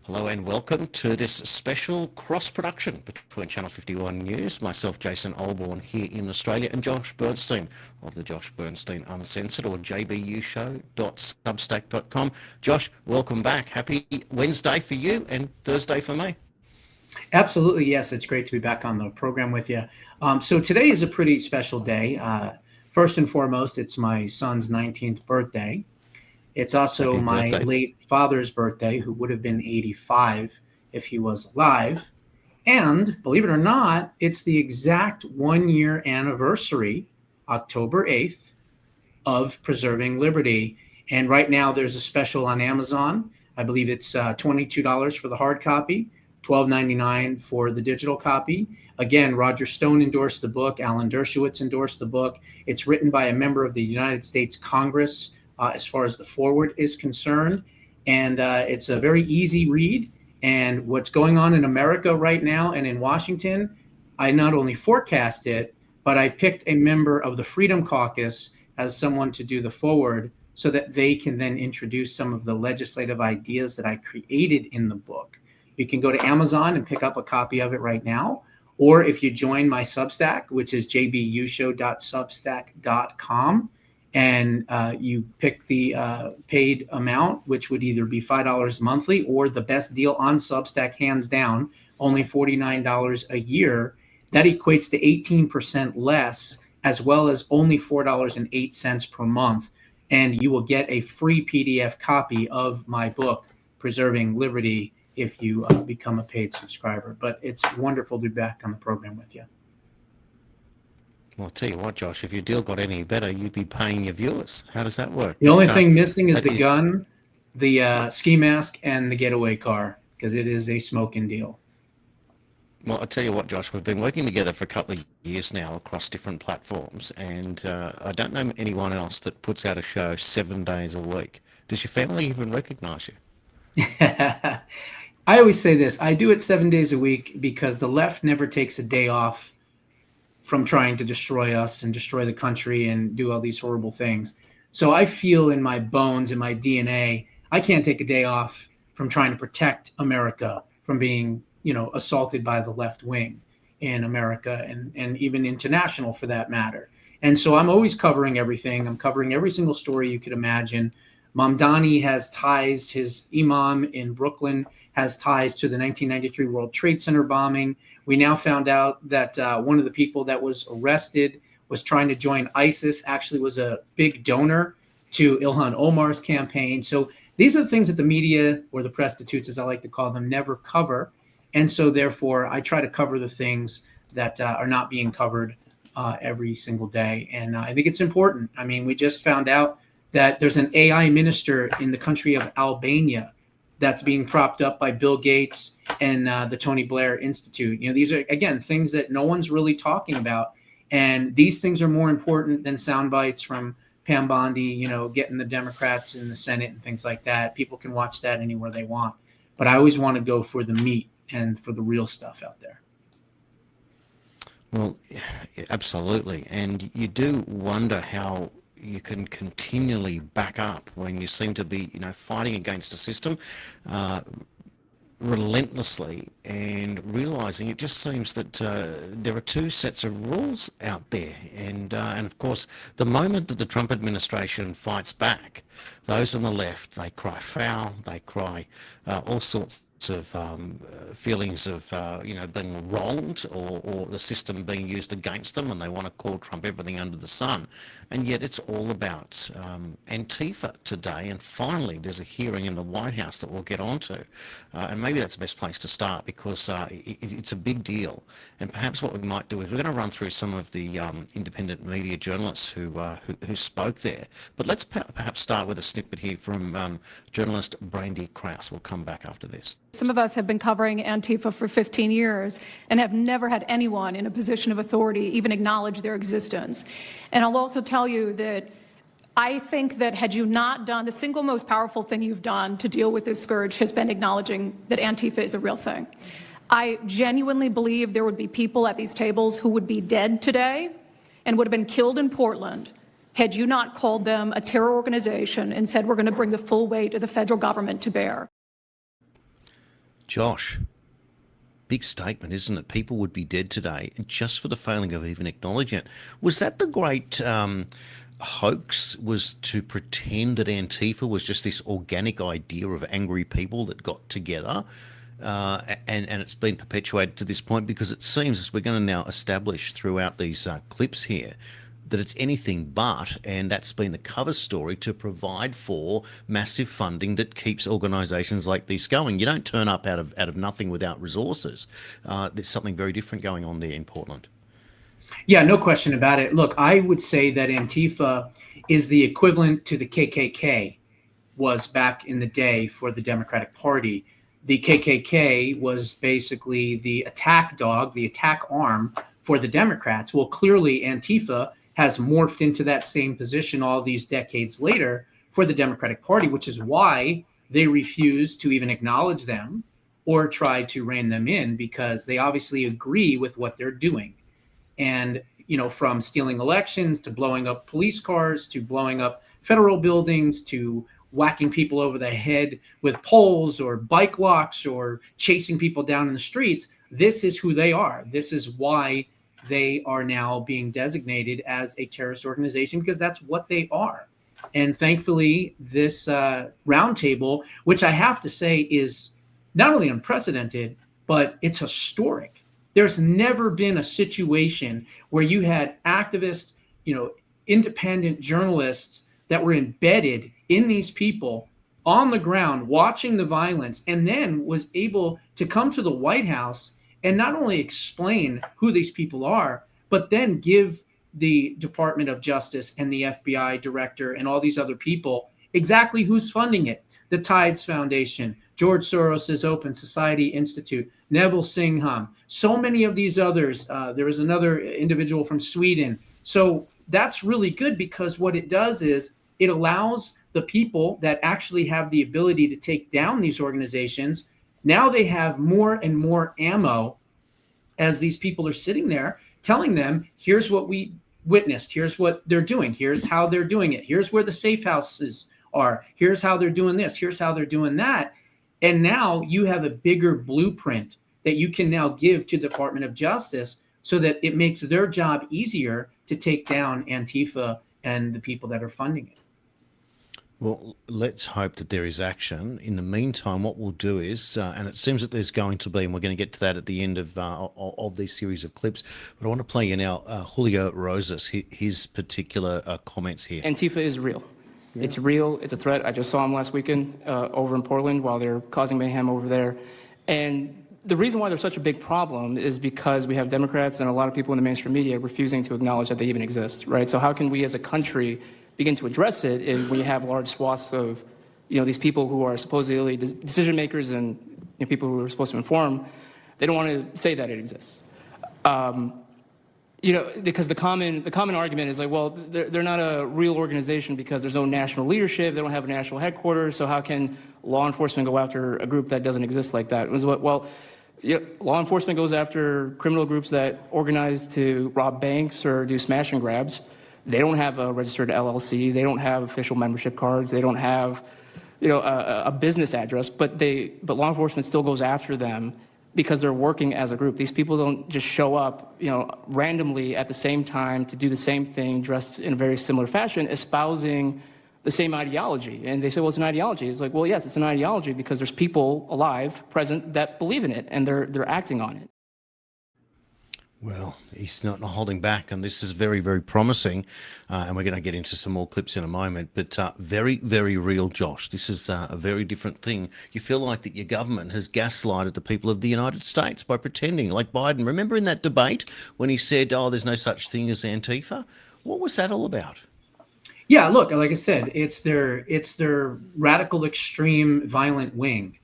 Hello and welcome to this special cross-production between Channel 51 News, myself Jason Olborn here in Australia, and Josh Bernstein of the Josh Bernstein Uncensored or jbushow.substack.com. Josh, welcome back. Happy Wednesday for you and Thursday for me. Absolutely, yes. It's great to be back on the program with you. So today is a pretty special day. First and foremost, it's my son's 19th birthday. It's also Happy my birthday. late father's birthday, who would have been 85 if he was alive. And believe it or not, it's the exact 1 year anniversary, October 8th, of Preserving Liberty. And right now there's a special on Amazon. I believe it's $22 for the hard copy, $12.99 for the digital copy. Again, Roger Stone endorsed the book. Alan Dershowitz endorsed the book. It's written by a member of the United States Congress as far as the forward is concerned. And it's a very easy read. And what's going on in America right now and in Washington, I not only forecast it, but I picked a member of the Freedom Caucus as someone to do the forward so that they can then introduce some of the legislative ideas that I created in the book. You can go to Amazon and pick up a copy of it right now. Or if you join my Substack, which is jbushow.substack.com, and you pick the paid amount, which would either be $5 monthly or the best deal on Substack, hands down, only $49 a year, that equates to 18% less, as well as only $4.08 per month. And you will get a free PDF copy of my book, Preserving Liberty, if you become a paid subscriber. But it's wonderful to be back on the program with you. Well, I'll tell you what, Josh, if your deal got any better, you'd be paying your viewers. How does that work? The only thing missing is that the gun, the ski mask, and the getaway car, because it is a smoking deal. Well, I'll tell you what, Josh, we've been working together for a couple of years now across different platforms, and I don't know anyone else that puts out a show 7 days a week. Does your family even recognize you? I always say this. I do it 7 days a week because the left never takes a day off from trying to destroy us and destroy the country and do all these horrible things. So I feel in my bones, in my DNA, I can't take a day off from trying to protect America from being, assaulted by the left wing in America and even international for that matter. And so I'm always covering everything. I'm covering every single story you could imagine. Mamdani has ties, his imam in Brooklyn has ties to the 1993 World Trade Center bombing. We now found out that one of the people that was arrested was trying to join ISIS, actually was a big donor to Ilhan Omar's campaign. So these are the things that the media, or the prostitutes as I like to call them, never cover. And so therefore I try to cover the things that are not being covered every single day. And I think it's important. I mean, we just found out that there's an AI minister in the country of Albania that's being propped up by Bill Gates and the Tony Blair Institute. These are, again, things that no one's really talking about. And these things are more important than sound bites from Pam Bondi, getting the Democrats in the Senate and things like that. People can watch that anywhere they want. But I always want to go for the meat and for the real stuff out there. Well, absolutely. And you do wonder how you can continually back up when you seem to be, fighting against a system relentlessly and realizing it just seems that there are two sets of rules out there. And of course, the moment that the Trump administration fights back, those on the left, they cry foul, they cry all sorts of feelings of being wronged or the system being used against them, and they want to call Trump everything under the sun. And yet it's all about Antifa today, and finally there's a hearing in the White House that we'll get onto, and maybe that's the best place to start because it's a big deal. And perhaps what we might do is we're going to run through some of the independent media journalists who spoke there, but let's perhaps start with a snippet here from journalist Brandy Krause. We'll come back after this. Some of us have been covering Antifa for 15 years and have never had anyone in a position of authority even acknowledge their existence. And I'll also tell you that I think that had you not done, the single most powerful thing you've done to deal with this scourge has been acknowledging that Antifa is a real thing. I genuinely believe there would be people at these tables who would be dead today and would have been killed in Portland had you not called them a terror organization and said we're going to bring the full weight of the federal government to bear. Josh, big statement, isn't it? People would be dead today just for the failing of even acknowledging it. Was that the great hoax, was to pretend that Antifa was just this organic idea of angry people that got together? And it's been perpetuated to this point, because it seems, as we're going to now establish throughout these clips here, that it's anything but, and that's been the cover story to provide for massive funding that keeps organisations like this going. You don't turn up out of nothing without resources. There's something very different going on there in Portland. Yeah, no question about it. Look, I would say that Antifa is the equivalent to the KKK was back in the day for the Democratic Party. The KKK was basically the attack dog, the attack arm for the Democrats. Well, clearly Antifa has morphed into that same position all these decades later for the Democratic Party, which is why they refuse to even acknowledge them or try to rein them in, because they obviously agree with what they're doing. And, you know, from stealing elections to blowing up police cars to blowing up federal buildings to whacking people over the head with poles or bike locks or chasing people down in the streets, this is who they are. This is why they are now being designated as a terrorist organization, because that's what they are. And thankfully, this roundtable, which I have to say is not only unprecedented, but it's historic. There's never been a situation where you had activists, you know, independent journalists that were embedded in these people on the ground watching the violence, and then was able to come to the White House and not only explain who these people are, but then give the Department of Justice and the FBI director and all these other people exactly who's funding it. The Tides Foundation, George Soros's Open Society Institute, Neville Singham, so many of these others. There was another individual from Sweden. So that's really good, because what it does is it allows the people that actually have the ability to take down these organizations, now they have more and more ammo as these people are sitting there telling them, here's what we witnessed, here's what they're doing, here's how they're doing it, here's where the safe houses are, here's how they're doing this, here's how they're doing that. And now you have a bigger blueprint that you can now give to the Department of Justice so that it makes their job easier to take down Antifa and the people that are funding it. Well, let's hope that there is action. In the meantime, what we'll do is, and it seems that there's going to be, and we're going to get to that at the end of this series of clips, but I want to play you now Julio Rosas, his particular comments here. Antifa is real. Yeah. It's real. It's a threat. I just saw him last weekend over in Portland while they're causing mayhem over there. And the reason why there's such a big problem is because we have Democrats and a lot of people in the mainstream media refusing to acknowledge that they even exist, right? So how can we as a country begin to address it if we have large swaths of, you know, these people who are supposedly decision makers and, you know, people who are supposed to inform, they don't want to say that it exists. You know, because the common argument is like, well, they're not a real organization because there's no national leadership, they don't have a national headquarters, so how can law enforcement go after a group that doesn't exist like that? It was what, well, yeah, law enforcement goes after criminal groups that organize to rob banks or do smash and grabs. They don't have a registered LLC. They don't have official membership cards. They don't have, you know, a business address. But law enforcement still goes after them because they're working as a group. These people don't just show up, you know, randomly at the same time to do the same thing, dressed in a very similar fashion, espousing the same ideology. And they say, well, it's an ideology. It's like, well, yes, it's an ideology because there's people alive, present, that believe in it, and they're acting on it. Well, he's not holding back, and this is very, very promising. And we're going to get into some more clips in a moment. But very, very real, Josh. This is a very different thing. You feel like that your government has gaslighted the people of the United States by pretending, like Biden. Remember in that debate when he said, oh, there's no such thing as Antifa? What was that all about? Yeah, look, like I said, it's their radical, extreme, violent wing.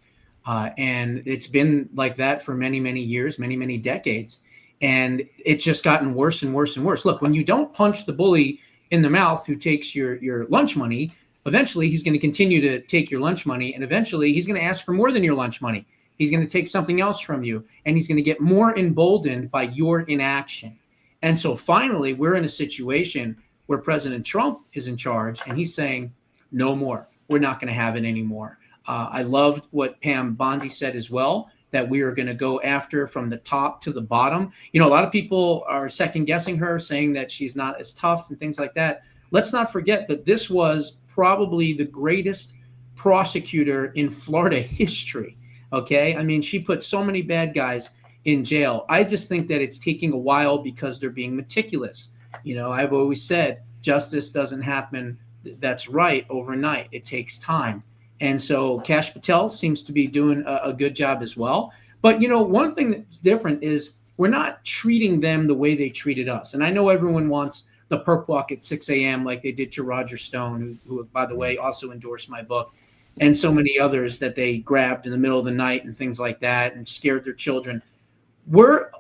And it's been like that for many, many years, many, many decades. And it's just gotten worse and worse and worse. Look, when you don't punch the bully in the mouth who takes your lunch money, eventually he's going to continue to take your lunch money. And eventually he's going to ask for more than your lunch money. He's going to take something else from you. And he's going to get more emboldened by your inaction. And so finally, we're in a situation where President Trump is in charge and he's saying, no more. We're not going to have it anymore. I loved what Pam Bondi said as well. that we are going to go after from the top to the bottom. A lot of people are second guessing her, saying that she's not as tough and things like that. Let's not forget that this was probably the greatest prosecutor in Florida history. Okay. I mean, she put so many bad guys in jail. I just think that it's taking a while because they're being meticulous. I've always said justice doesn't happen, that's right, overnight. It takes time. And so Kash Patel seems to be doing a good job as well. But, one thing that's different is we're not treating them the way they treated us. And I know everyone wants the perp walk at 6 a.m. like they did to Roger Stone, who, by the way, also endorsed my book, and so many others that they grabbed in the middle of the night and things like that and scared their children. We're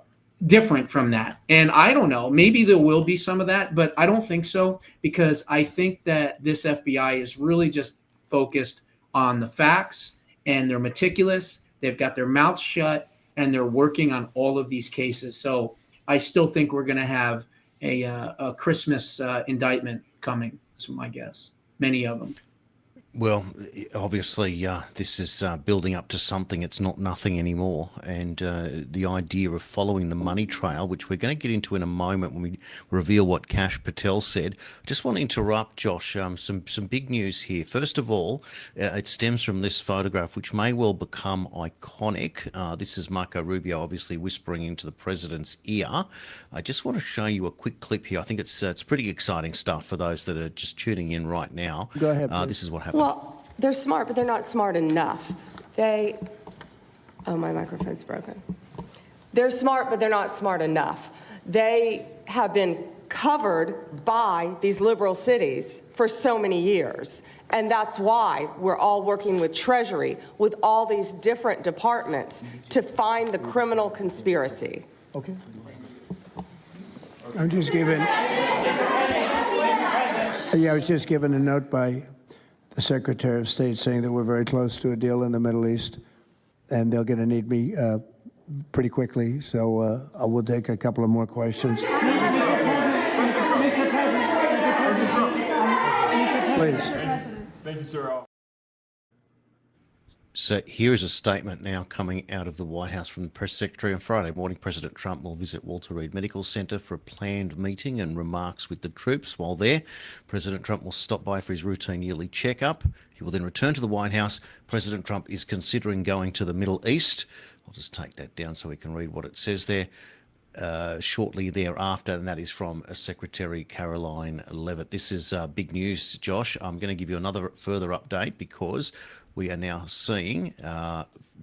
different from that. And I don't know, maybe there will be some of that, but I don't think so, because I think that this FBI is really just focused on the facts, and they're meticulous. They've got their mouths shut, and they're working on all of these cases. So I still think we're going to have a Christmas indictment coming. That's my guess. Many of them. Well, obviously, this is building up to something. It's not nothing anymore. And the idea of following the money trail, which we're going to get into in a moment when we reveal what Kash Patel said. I just want to interrupt, Josh, some big news here. First of all, it stems from this photograph, which may well become iconic. This is Marco Rubio, obviously whispering into the president's ear. I just want to show you a quick clip here. I think it's pretty exciting stuff for those that are just tuning in right now. Go ahead, this is what happened. Well, they're smart, but they're not smart enough. Oh, my microphone's broken. They're smart, but they're not smart enough. They have been covered by these liberal cities for so many years. And that's why we're all working with Treasury, with all these different departments, to find the criminal conspiracy. Okay. I'm just given. I was just given a note by the Secretary of State saying that we're very close to a deal in the Middle East, and they're going to need me pretty quickly. So I will take a couple of more questions. Please. Thank you, sir. So here is a statement now coming out of the White House from the press secretary. On Friday morning, President Trump will visit Walter Reed Medical Center for a planned meeting and remarks with the troops. While there, President Trump will stop by for his routine yearly checkup. He will then return to the White House. President Trump is considering going to the Middle East. I'll just take that down so we can read what it says there. Shortly thereafter, and that is from Secretary Caroline Leavitt. This is big news, Josh. I'm going to give you another further update because we are now seeing,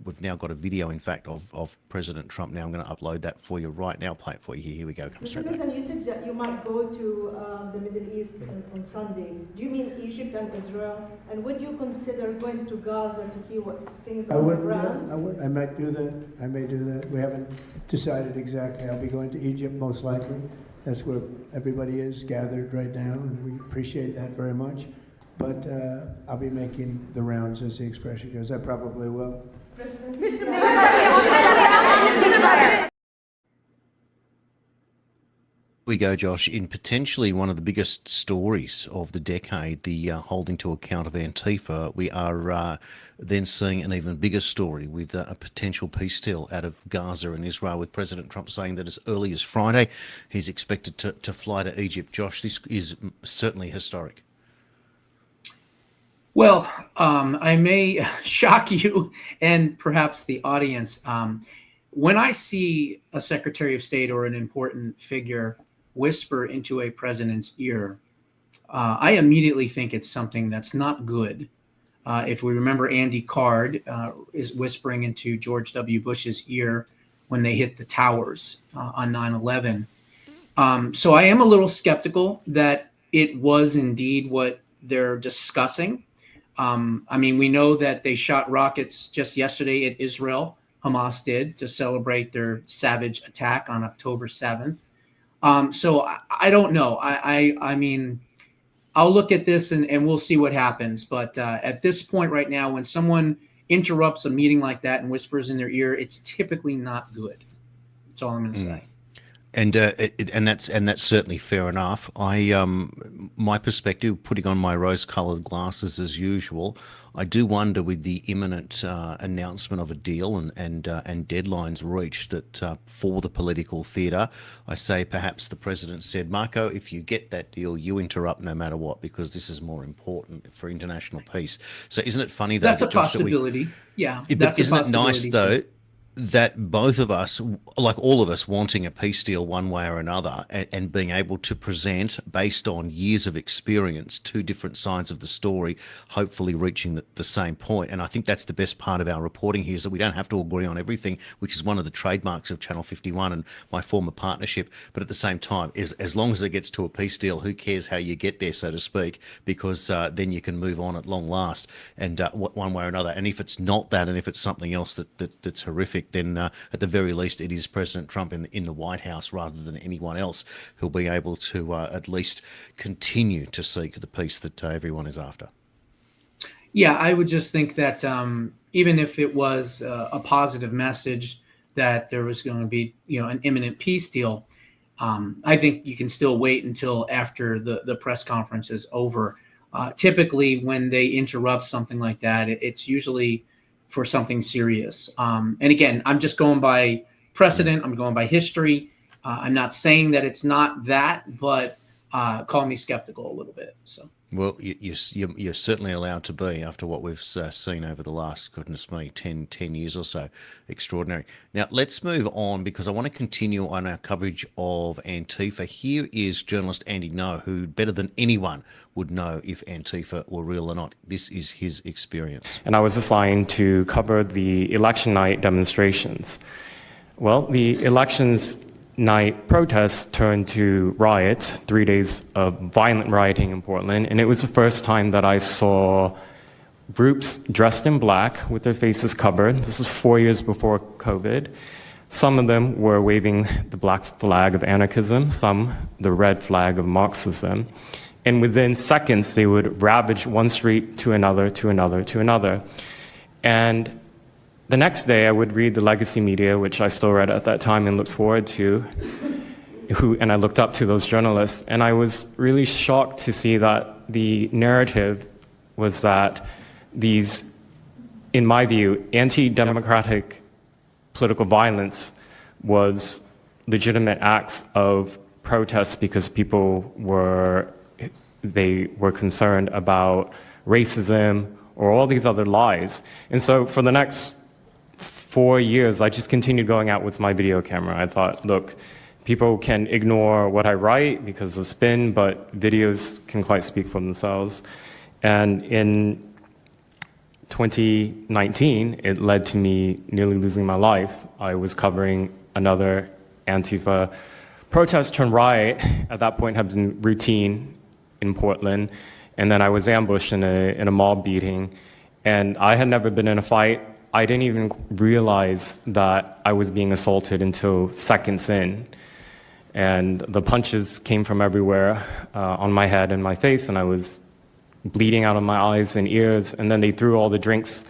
we've now got a video, in fact, of President Trump. Now I'm going to upload that for you right now. Play it for you here. Here we go. Comes Mr. straight back. President, you said that you might go to the Middle East on Sunday. Do you mean Egypt and Israel? And would you consider going to Gaza to see what things are on the ground? I would. I might do that. I may do that. We haven't decided exactly. I'll be going to Egypt most likely. That's where everybody is gathered right now, and we appreciate that very much. But I'll be making the rounds, as the expression goes. I probably will. Mr. We go, Josh, in potentially one of the biggest stories of the decade, the holding to account of Antifa. We are then seeing an even bigger story with a potential peace deal out of Gaza and Israel, with President Trump saying that as early as Friday, he's expected to fly to Egypt. Josh, this is certainly historic. Well, I may shock you and perhaps the audience. When I see a Secretary of State or an important figure whisper into a president's ear, I immediately think it's something that's not good. If we remember, Andy Card is whispering into George W. Bush's ear when they hit the towers on 9/11. So I am a little skeptical that it was indeed what they're discussing. I mean, we know that they shot rockets just yesterday at Israel. Hamas did, to celebrate their savage attack on October 7th. So I don't know. I mean, I'll look at this and we'll see what happens. But at this point right now, when someone interrupts a meeting like that and whispers in their ear, it's typically not good. That's all I'm going to say. And that's certainly fair enough. My perspective, putting on my rose-coloured glasses as usual, I do wonder with the imminent announcement of a deal and deadlines reached that for the political theatre, I say perhaps the president said, Marco, if you get that deal, you interrupt no matter what, because this is more important for international peace. So isn't it funny though? That's a that, Josh, possibility. Yeah, but that's a isn't it nice possibility though too. that both of us, like all of us, wanting a peace deal one way or another, and being able to present based on years of experience two different sides of the story, hopefully reaching the same point. And I think that's the best part of our reporting here, is that we don't have to agree on everything, which is one of the trademarks of Channel 51 and my former partnership. But at the same time, as long as it gets to a peace deal, who cares how you get there, so to speak, because then you can move on at long last, and one way or another. And if it's not that, and if it's something else that's horrific, then at the very least it is President Trump in the White House rather than anyone else who'll be able to at least continue to seek the peace that everyone is after. Yeah, I would just think that even if it was a positive message that there was going to be, an imminent peace deal, I think you can still wait until after the press conference is over. Typically, when they interrupt something like that, it's usually for something serious. And again, I'm just going by precedent. I'm going by history. I'm not saying that it's not that, but call me skeptical a little bit. So. Well, you're certainly allowed to be after what we've seen over the last, goodness me, 10 years or so. Extraordinary. Now, let's move on, because I want to continue on our coverage of Antifa. Here is journalist Andy Ngo, who better than anyone would know if Antifa were real or not. This is his experience. And I was assigned to cover the election night demonstrations. Well, the elections night protests turned to riots, 3 days of violent rioting in Portland, and it was the first time that I saw groups dressed in black with their faces covered. This was 4 years before COVID. Some of them were waving the black flag of anarchism, some the red flag of Marxism, and within seconds they would ravage one street to another, to another, to another. And the next day, I would read the legacy media, which I still read at that time and looked forward to, and I looked up to those journalists, and I was really shocked to see that the narrative was that these, in my view, anti-democratic political violence was legitimate acts of protest because people were concerned about racism or all these other lies. And so for the next 4 years, I just continued going out with my video camera. I thought, look, people can ignore what I write because of spin, but videos can quite speak for themselves. And in 2019, it led to me nearly losing my life. I was covering another Antifa protest turned riot. At that point, had been routine in Portland. And then I was ambushed in a mob beating. And I had never been in a fight. I didn't even realize that I was being assaulted until seconds in. And the punches came from everywhere on my head and my face, and I was bleeding out of my eyes and ears. And then they threw all the drinks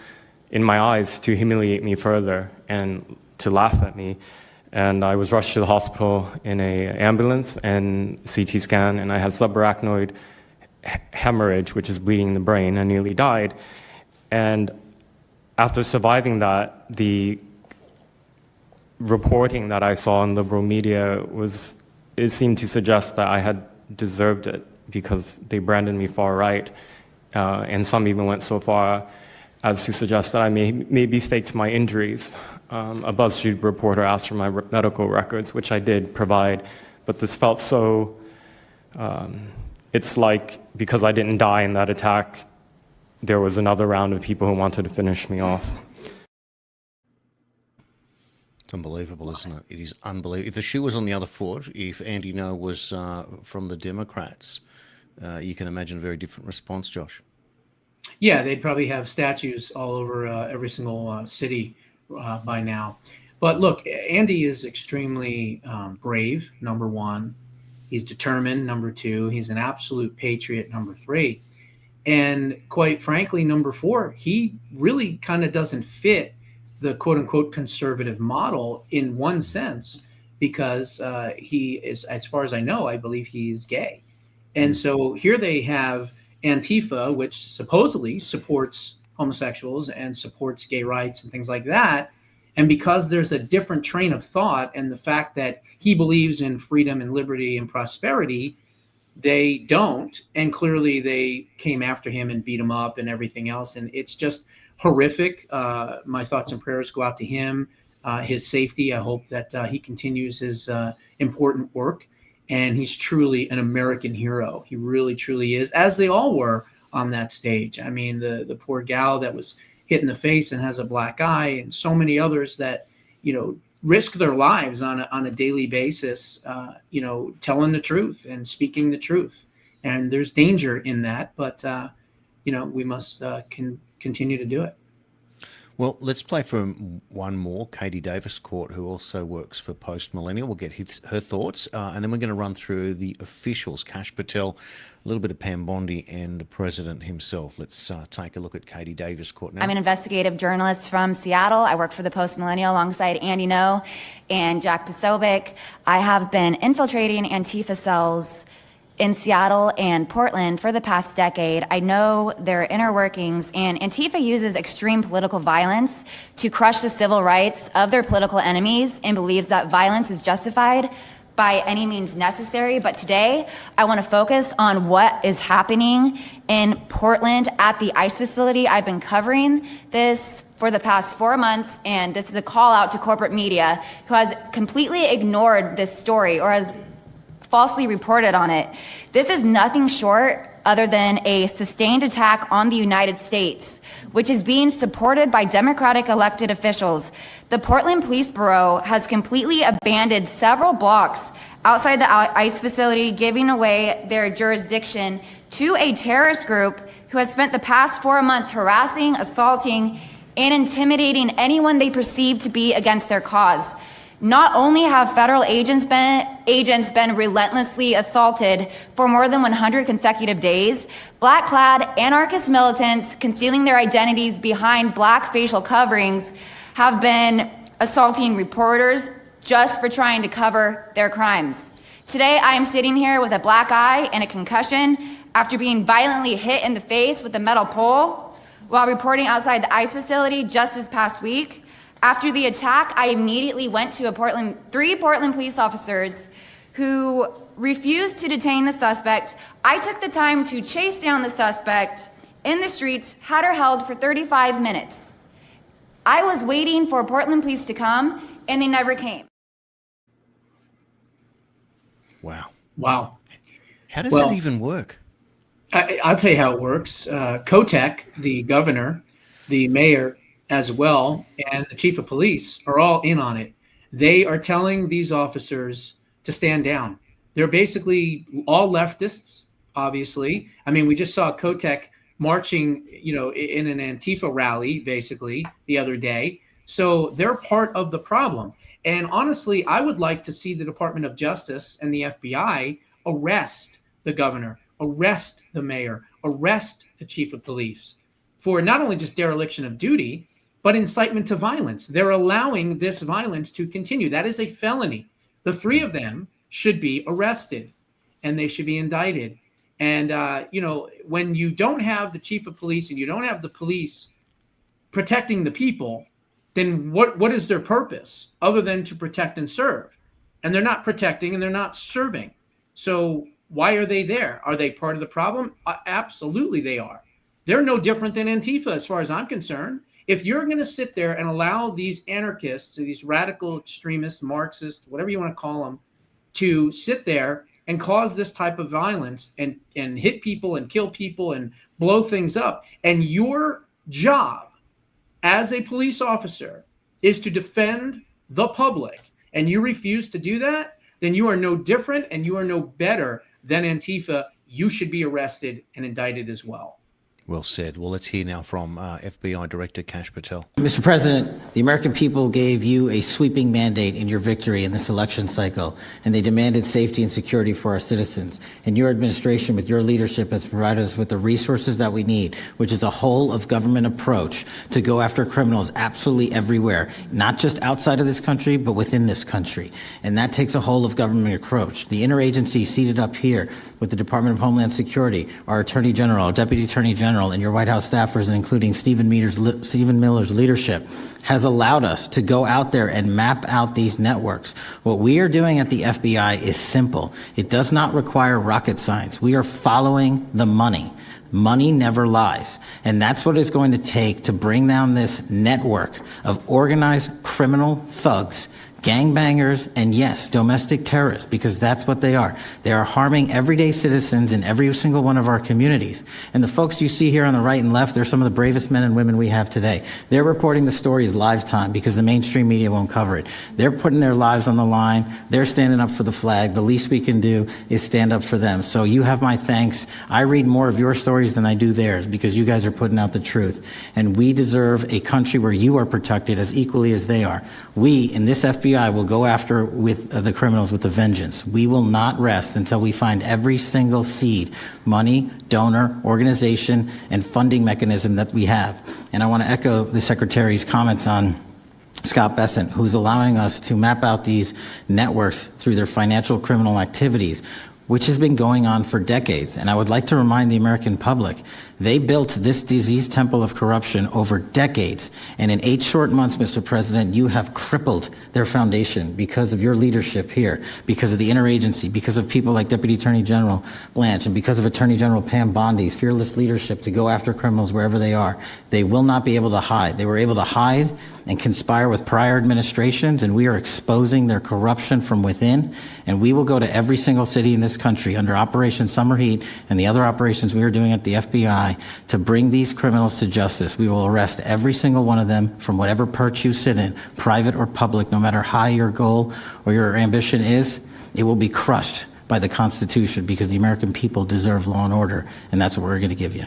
in my eyes to humiliate me further and to laugh at me. And I was rushed to the hospital in an ambulance and CT scan, and I had subarachnoid hemorrhage, which is bleeding in the brain. I nearly died. And after surviving that, the reporting that I saw in liberal media it seemed to suggest that I had deserved it because they branded me far right. And some even went so far as to suggest that I maybe faked my injuries. A BuzzFeed reporter asked for my medical records, which I did provide, but this felt so, it's like because I didn't die in that attack, there was another round of people who wanted to finish me off. It's unbelievable, isn't it? It is unbelievable. If the shoe was on the other foot, if Andy Ngo was from the Democrats, you can imagine a very different response, Josh. Yeah, they'd probably have statues all over every single city by now. But look, Andy is extremely brave, number one. He's determined, number two. He's an absolute patriot, number three. And quite frankly, number four, he really kind of doesn't fit the quote unquote conservative model in one sense, because he is, as far as I know, I believe he is gay. And so here they have Antifa, which supposedly supports homosexuals and supports gay rights and things like that. And because there's a different train of thought and the fact that he believes in freedom and liberty and prosperity, they don't. And clearly they came after him and beat him up and everything else. And it's just horrific. My thoughts and prayers go out to him, his safety. I hope that he continues his important work. And he's truly an American hero. He really, truly is, as they all were on that stage. I mean, the poor gal that was hit in the face and has a black eye, and so many others that, risk their lives on a daily basis, telling the truth and speaking the truth. And there's danger in that, but, we must continue to do it. Well, let's play for one more. Katie Davis-Court, who also works for Post Millennial. We'll get her thoughts, and then we're going to run through the officials, Kash Patel, a little bit of Pam Bondi, and the president himself. Let's take a look at Katie Davis-Court now. I'm an investigative journalist from Seattle. I work for the Post Millennial alongside Andy No and Jack Posobiec. I have been infiltrating Antifa cells in Seattle and Portland for the past decade. I know their inner workings, and Antifa uses extreme political violence to crush the civil rights of their political enemies and believes that violence is justified by any means necessary. But today, I want to focus on what is happening in Portland at the ICE facility. I've been covering this for the past 4 months, and this is a call out to corporate media who has completely ignored this story or has falsely reported on it. This is nothing short other than a sustained attack on the United States, which is being supported by Democratic elected officials. The Portland Police Bureau has completely abandoned several blocks outside the ICE facility, giving away their jurisdiction to a terrorist group who has spent the past 4 months harassing, assaulting, and intimidating anyone they perceive to be against their cause. Not only have federal agents been relentlessly assaulted for more than 100 consecutive days, black-clad anarchist militants concealing their identities behind black facial coverings have been assaulting reporters just for trying to cover their crimes. Today, I am sitting here with a black eye and a concussion after being violently hit in the face with a metal pole while reporting outside the ICE facility just this past week. After the attack, I immediately went to three Portland police officers who refused to detain the suspect. I took the time to chase down the suspect in the streets, had her held for 35 minutes. I was waiting for Portland police to come, and they never came. Wow. How does that even work? I'll tell you how it works. Kotek, the governor, the mayor, as well, and the chief of police are all in on it. They are telling these officers to stand down. They're basically all leftists, obviously. I mean, we just saw Kotek marching, in an Antifa rally, basically, the other day. So they're part of the problem. And honestly, I would like to see the Department of Justice and the FBI arrest the governor, arrest the mayor, arrest the chief of police for not only just dereliction of duty, but incitement to violence. They're allowing this violence to continue. That is a felony. The three of them should be arrested and they should be indicted. And, when you don't have the chief of police and you don't have the police protecting the people, then what is their purpose other than to protect and serve? And they're not protecting and they're not serving. So why are they there? Are they part of the problem? Absolutely they are. They're no different than Antifa as far as I'm concerned. If you're going to sit there and allow these anarchists, these radical extremists, Marxists, whatever you want to call them, to sit there and cause this type of violence and hit people and kill people and blow things up, and your job as a police officer is to defend the public, and you refuse to do that, then you are no different and you are no better than Antifa. You should be arrested and indicted as well. Well said. Well, let's hear now from FBI Director Kash Patel. Mr. President, the American people gave you a sweeping mandate in your victory in this election cycle, and they demanded safety and security for our citizens. And your administration, with your leadership, has provided us with the resources that we need, which is a whole of government approach to go after criminals absolutely everywhere, not just outside of this country, but within this country. And that takes a whole of government approach. The interagency seated up here with the Department of Homeland Security, our Attorney General, our Deputy Attorney General, and your White House staffers, and including Stephen Miller's leadership, has allowed us to go out there and map out these networks. What we are doing at the FBI is simple. It does not require rocket science. We are following the money. Money never lies. And that's what it's going to take to bring down this network of organized criminal thugs, gangbangers, and yes, domestic terrorists, because that's what they are. They are harming everyday citizens in every single one of our communities. And the folks you see here on the right and left, they're some of the bravest men and women we have today. They're reporting the stories live time because the mainstream media won't cover it. They're putting their lives on the line. They're standing up for the flag. The least we can do is stand up for them. So you have my thanks. I read more of your stories than I do theirs because you guys are putting out the truth. And we deserve a country where you are protected as equally as they are. We, in this FBI, will go after with the criminals with a vengeance. We will not rest until we find every single seed, money, donor, organization, and funding mechanism that we have. And I want to echo the Secretary's comments on Scott Bessent, who's allowing us to map out these networks through their financial criminal activities, which has been going on for decades. And I would like to remind the American public, they built this disease temple of corruption over decades. And in 8 short months, Mr. President, you have crippled their foundation because of your leadership here, because of the interagency, because of people like Deputy Attorney General Blanche, and because of Attorney General Pam Bondi's fearless leadership to go after criminals wherever they are. They will not be able to hide. They were able to hide and conspire with prior administrations, and we are exposing their corruption from within. And we will go to every single city in this country under Operation Summer Heat and the other operations we are doing at the FBI to bring these criminals to justice. We will arrest every single one of them from whatever perch you sit in, private or public, no matter how your goal or your ambition is. It will be crushed by the Constitution because the American people deserve law and order, and that's what we're going to give you.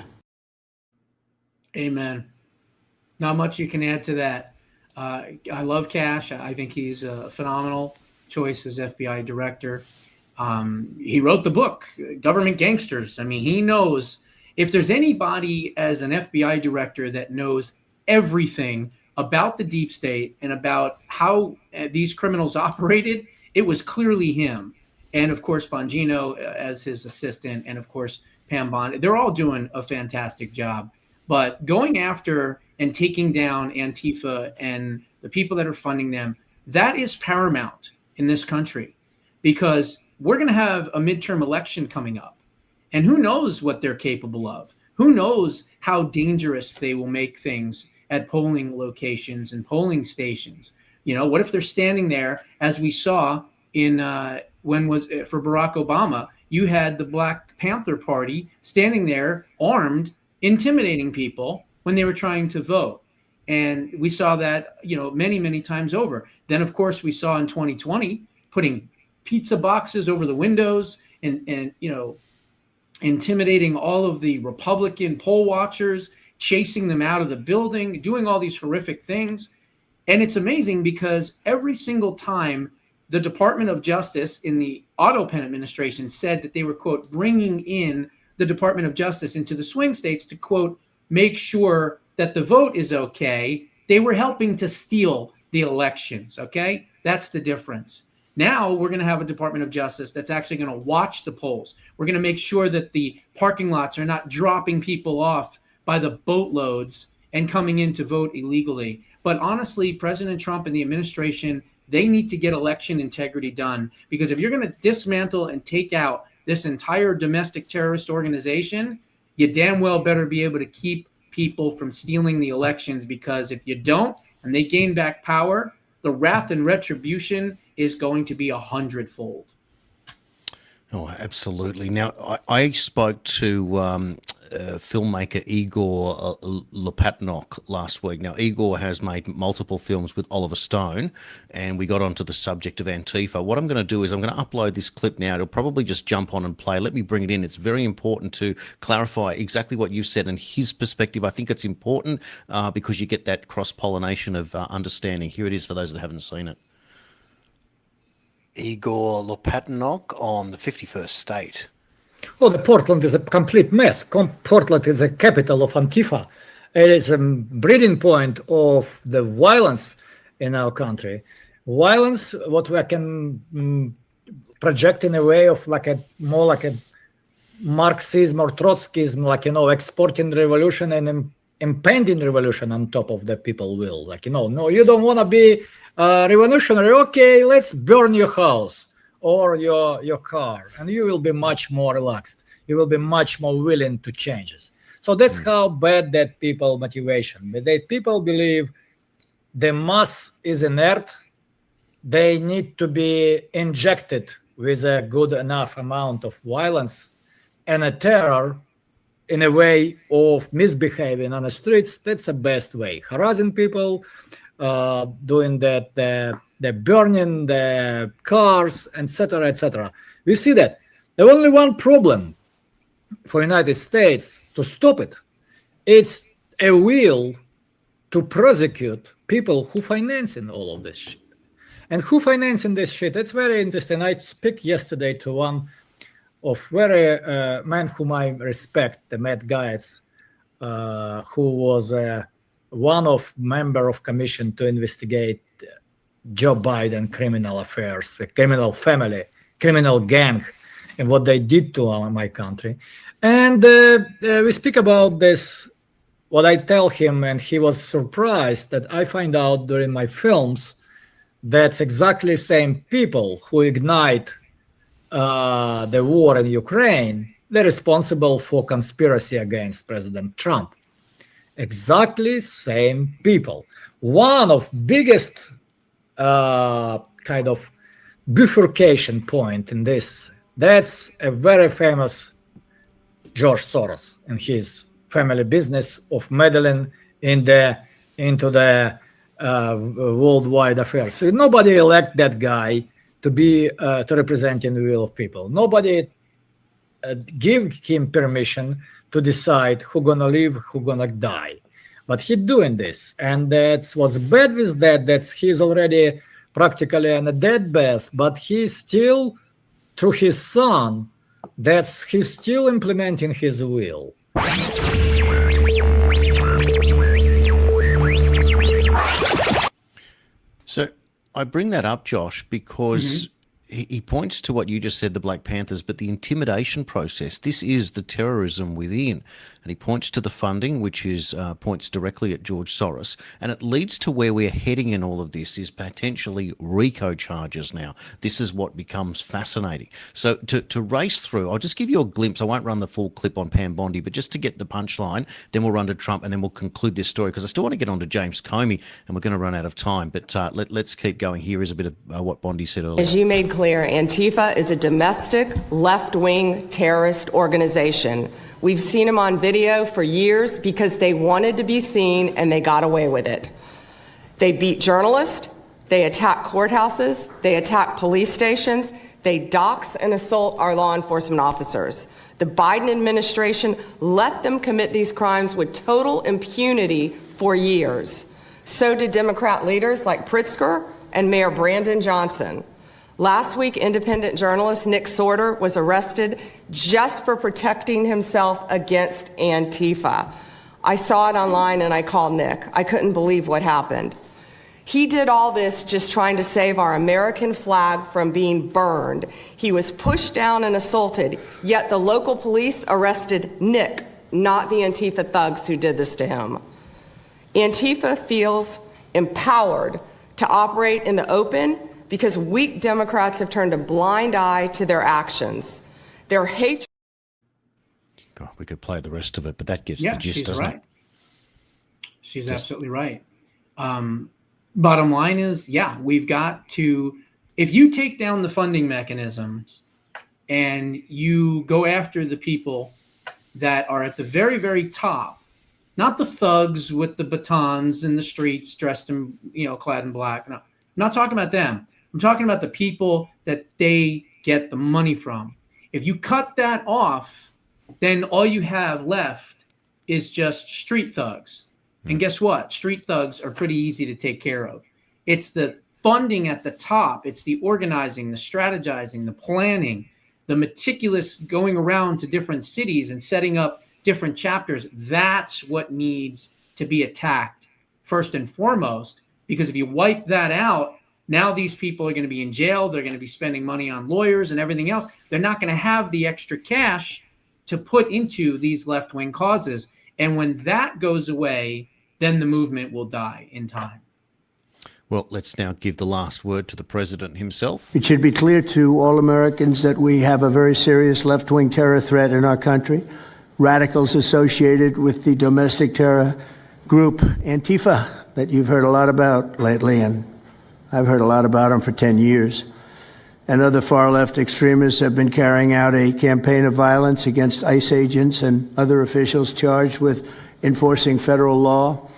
Amen. Not much you can add to that. I love Kash. I think he's a phenomenal choice as FBI director. He wrote the book, Government Gangsters. I mean, he knows if there's anybody as an FBI director that knows everything about the deep state and about how these criminals operated, it was clearly him. And of course, Bongino as his assistant, and of course, Pam Bondi. They're all doing a fantastic job. But going after and taking down Antifa and the people that are funding them, that is paramount in this country, because we're going to have a midterm election coming up. And who knows what they're capable of? Who knows how dangerous they will make things at polling locations and polling stations? You know, what if they're standing there, as we saw in for Barack Obama, you had the Black Panther Party standing there armed, intimidating people when they were trying to vote. And we saw that, you know, many, many times over. Then, of course, we saw in 2020 putting pizza boxes over the windows and you know, intimidating all of the Republican poll watchers, chasing them out of the building, doing all these horrific things. And it's amazing because every single time the Department of Justice in the Otto Penn administration said that they were, quote, bringing in the Department of Justice into the swing states to, quote, make sure that the vote is okay, they were helping to steal the elections, okay? That's the difference. Now we're going to have a Department of Justice that's actually going to watch the polls. We're going to make sure that the parking lots are not dropping people off by the boatloads and coming in to vote illegally. But honestly, President Trump and the administration, they need to get election integrity done, because if you're going to dismantle and take out this entire domestic terrorist organization, you damn well better be able to keep people from stealing the elections, because if you don't and they gain back power, the wrath and retribution is going to be 100-fold. Oh, absolutely. Now, I spoke to filmmaker Igor Lopatnok last week. Now, Igor has made multiple films with Oliver Stone, and we got onto the subject of Antifa. What I'm going to do is I'm going to upload this clip now. It'll probably just jump on and play. Let me bring it in. It's very important to clarify exactly what you said and his perspective. I think it's important because you get that cross-pollination of understanding. Here it is for those that haven't seen it. Igor Lopatnok on the 51st state. Oh, the Portland is a complete mess. Portland is the capital of Antifa. It is a breeding point of the violence in our country. Violence, what we can project in a way of more like a Marxism or Trotskyism, exporting revolution and impending revolution on top of the people will. No, you don't want to be revolutionary. Okay, let's burn your house or your car, and you will be much more relaxed. You will be much more willing to changes. So that's how bad that people motivation. But that people believe the mass is inert. They need to be injected with a good enough amount of violence and a terror in a way of misbehaving on the streets. That's the best way. Harassing people, doing that, the burning the cars, etc., etc. We see that. The only one problem for United States to stop it, it's a will to prosecute people who financing all of this shit. And who financing this shit? It's very interesting. I speak yesterday to one of very man whom I respect, the Matt Gaetz, who was one of member of commission to investigate Joe Biden criminal affairs, the criminal family, criminal gang, and what they did to my country. And we speak about this, what I tell him, and he was surprised that I find out during my films that's exactly the same people who ignite the war in Ukraine, they're responsible for conspiracy against President Trump. Exactly same people. One of biggest kind of bifurcation point in this, that's a very famous George Soros and his family business of meddling into the worldwide affairs. So nobody elect that guy to be to representing the will of people. Nobody give him permission to decide who gonna live, who gonna die. But he's doing this, and that's what's bad with that. That's he's already practically on a deathbed, but he's still, through his son, that's he's still implementing his will. So I bring that up, Josh, because he points to what you just said, the Black Panthers, but the intimidation process, this is the terrorism within. And he points to the funding, which is points directly at George Soros. And it leads to where we're heading in all of this is potentially RICO charges now. This is what becomes fascinating. So to race through, I'll just give you a glimpse. I won't run the full clip on Pam Bondi, but just to get the punchline, then we'll run to Trump, and then we'll conclude this story, because I still want to get on to James Comey, and we're going to run out of time. But let's keep going. Here is a bit of what Bondi said earlier. As you made clear, Antifa is a domestic left-wing terrorist organization. We've seen them on video for years because they wanted to be seen and they got away with it. They beat journalists, they attack courthouses, they attack police stations, they dox and assault our law enforcement officers. The Biden administration let them commit these crimes with total impunity for years. So did Democrat leaders like Pritzker and Mayor Brandon Johnson. Last week, independent journalist Nick Sorter was arrested just for protecting himself against Antifa. I saw it online and I called Nick. I couldn't believe what happened. He did all this just trying to save our American flag from being burned. He was pushed down and assaulted, yet the local police arrested Nick, not the Antifa thugs who did this to him. Antifa feels empowered to operate in the open because weak Democrats have turned a blind eye to their actions. Their hatred. God, we could play the rest of it, but that gets the gist, doesn't it? She's absolutely right. Bottom line is, we've got to, if you take down the funding mechanisms and you go after the people that are at the very, very top, not the thugs with the batons in the streets dressed in, clad in black. No, I'm not talking about them. I'm talking about the people that they get the money from. If you cut that off, then all you have left is just street thugs. And guess what? Street thugs are pretty easy to take care of. It's the funding at the top. It's the organizing, the strategizing, the planning, the meticulous going around to different cities and setting up different chapters. That's what needs to be attacked first and foremost, because if you wipe that out, now these people are going to be in jail. They're going to be spending money on lawyers and everything else. They're not going to have the extra cash to put into these left-wing causes. And when that goes away, then the movement will die in time. Well, let's now give the last word to the president himself. It should be clear to all Americans that we have a very serious left-wing terror threat in our country. Radicals associated with the domestic terror group Antifa that you've heard a lot about lately, and I've heard a lot about them for 10 years. And other far-left extremists have been carrying out a campaign of violence against ICE agents and other officials charged with enforcing federal law.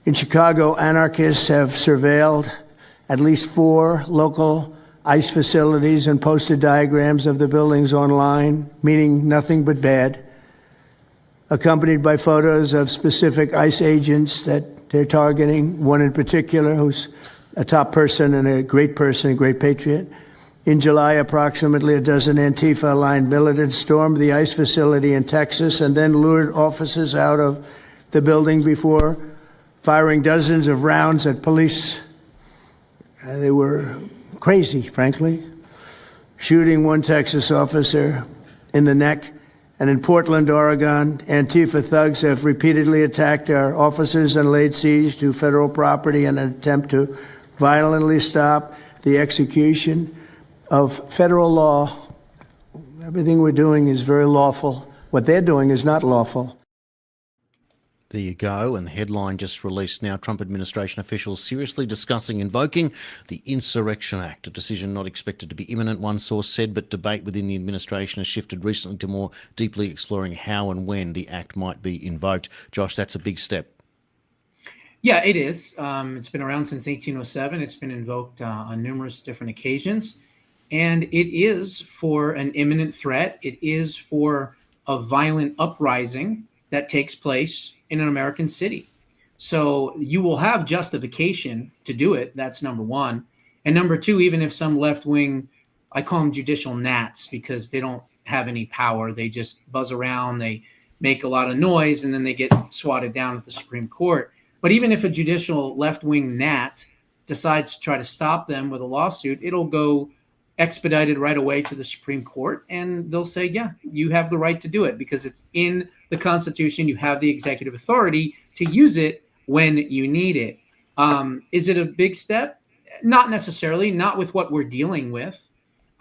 In Chicago, anarchists have surveilled at least 4 local ICE facilities and posted diagrams of the buildings online, meaning nothing but bad, accompanied by photos of specific ICE agents that they're targeting, one in particular who's a top person and a great patriot. In July, approximately a dozen Antifa-aligned militants stormed the ICE facility in Texas and then lured officers out of the building before firing dozens of rounds at police. They were crazy, frankly, shooting one Texas officer in the neck. And in Portland, Oregon, Antifa thugs have repeatedly attacked our officers and laid siege to federal property in an attempt to violently stop the execution of federal law. Everything we're doing is very lawful. What they're doing is not lawful. There you go, and the headline just released now. Trump administration officials seriously discussing invoking the Insurrection Act, a decision not expected to be imminent, one source said, but debate within the administration has shifted recently to more deeply exploring how and when the act might be invoked. Josh, that's a big step. Yeah, it is. It's been around since 1807. It's been invoked on numerous different occasions. And it is for an imminent threat. It is for a violent uprising that takes place in an American city. So you will have justification to do it. That's number one. And number two, even if some left-wing, I call them judicial gnats because they don't have any power. They just buzz around, they make a lot of noise, and then they get swatted down at the Supreme Court. But even if a judicial left-wing gnat decides to try to stop them with a lawsuit, it'll go expedited right away to the Supreme Court, and they'll say, yeah, you have the right to do it because it's in the Constitution. You have the executive authority to use it when you need it. Is it a big step? Not necessarily, not with what we're dealing with.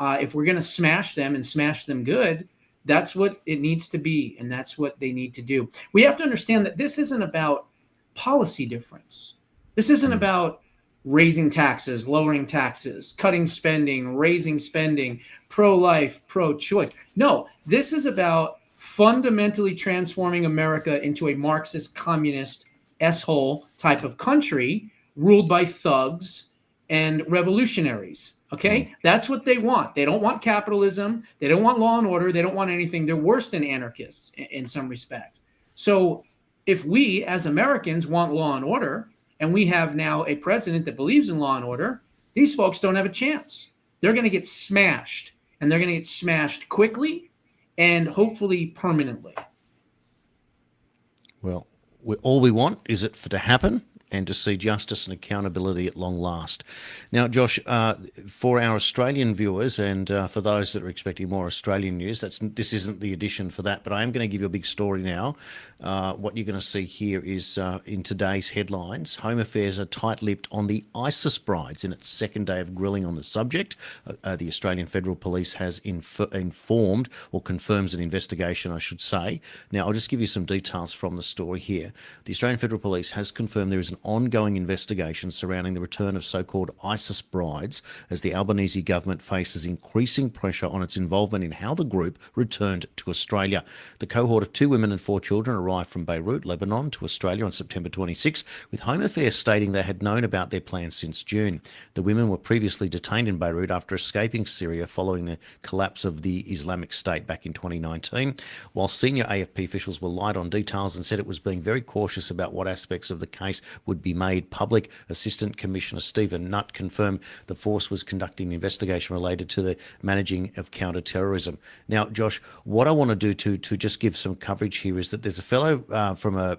If we're going to smash them and smash them good, that's what it needs to be, and that's what they need to do. We have to understand that this isn't about policy difference. This isn't about raising taxes, lowering taxes, cutting spending, raising spending, pro-life, pro-choice. No, this is about fundamentally transforming America into a Marxist, communist, S-hole type of country ruled by thugs and revolutionaries. Okay? That's what they want. They don't want capitalism. They don't want law and order. They don't want anything. They're worse than anarchists in some respects. So if we as Americans want law and order, and we have now a president that believes in law and order, these folks don't have a chance. They're going to get smashed, and they're going to get smashed quickly and hopefully permanently. Well, all we want is it to happen and to see justice and accountability at long last. Now, Josh, for our Australian viewers and for those that are expecting more Australian news, this isn't the edition for that, but I am going to give you a big story now. What you're going to see here is in today's headlines, Home Affairs are tight-lipped on the ISIS brides in its second day of grilling on the subject. The Australian Federal Police has informed, or confirms an investigation, I should say. Now, I'll just give you some details from the story here. The Australian Federal Police has confirmed there is an ongoing investigations surrounding the return of so-called ISIS brides as the Albanese government faces increasing pressure on its involvement in how the group returned to Australia. The cohort of 2 women and 4 children arrived from Beirut, Lebanon, to Australia on September 26, with Home Affairs stating they had known about their plans since June. The women were previously detained in Beirut after escaping Syria following the collapse of the Islamic State back in 2019, while senior AFP officials were light on details and said it was being very cautious about what aspects of the case would be made public. Assistant Commissioner Stephen Nutt confirmed the force was conducting an investigation related to the managing of counter-terrorism. Now, Josh, what I want to do to just give some coverage here is that there's a fellow from a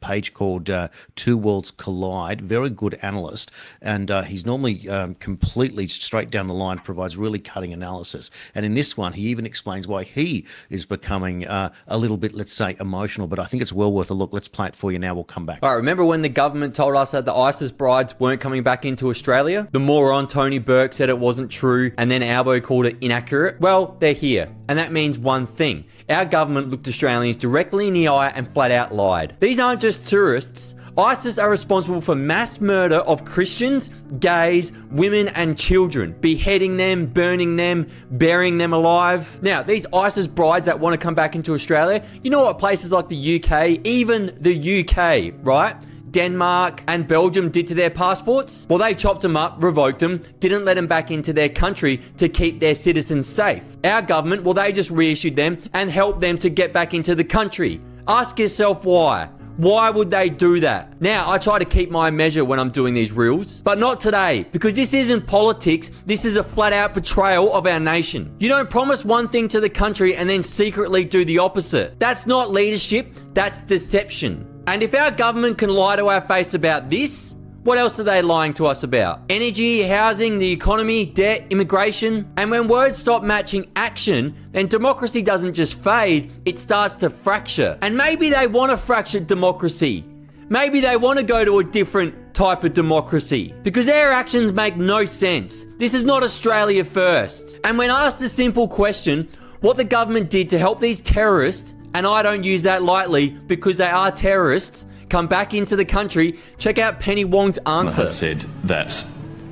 page called Two Worlds Collide, very good analyst, and he's normally completely straight down the line, provides really cutting analysis. And in this one, he even explains why he is becoming a little bit, let's say, emotional, but I think it's well worth a look. Let's play it for you now. We'll come back. All right, remember when the government told us that the ISIS brides weren't coming back into Australia? The moron Tony Burke said it wasn't true, and then Albo called it inaccurate. Well, they're here, and that means one thing. Our government looked Australians directly in the eye and flat out lied. These aren't just tourists. ISIS are responsible for mass murder of Christians, gays, women and children, beheading them, burning them, burying them alive. Now, these ISIS brides that want to come back into Australia, you know what places like the UK, even the UK, right? Denmark and Belgium did to their passports? Well, they chopped them up, revoked them, didn't let them back into their country to keep their citizens safe. Our government, well, they just reissued them and helped them to get back into the country. Ask yourself why. Why would they do that? Now, I try to keep my measure when I'm doing these reels, but not today, because this isn't politics, this is a flat-out betrayal of our nation. You don't promise one thing to the country and then secretly do the opposite. That's not leadership, that's deception. And if our government can lie to our face about this, what else are they lying to us about? Energy, housing, the economy, debt, immigration. And when words stop matching action, then democracy doesn't just fade, it starts to fracture. And maybe they want a fractured democracy. Maybe they want to go to a different type of democracy. Because their actions make no sense. This is not Australia first. And when asked a simple question, what the government did to help these terrorists, and I don't use that lightly because they are terrorists, come back into the country, check out Penny Wong's answer. They have said that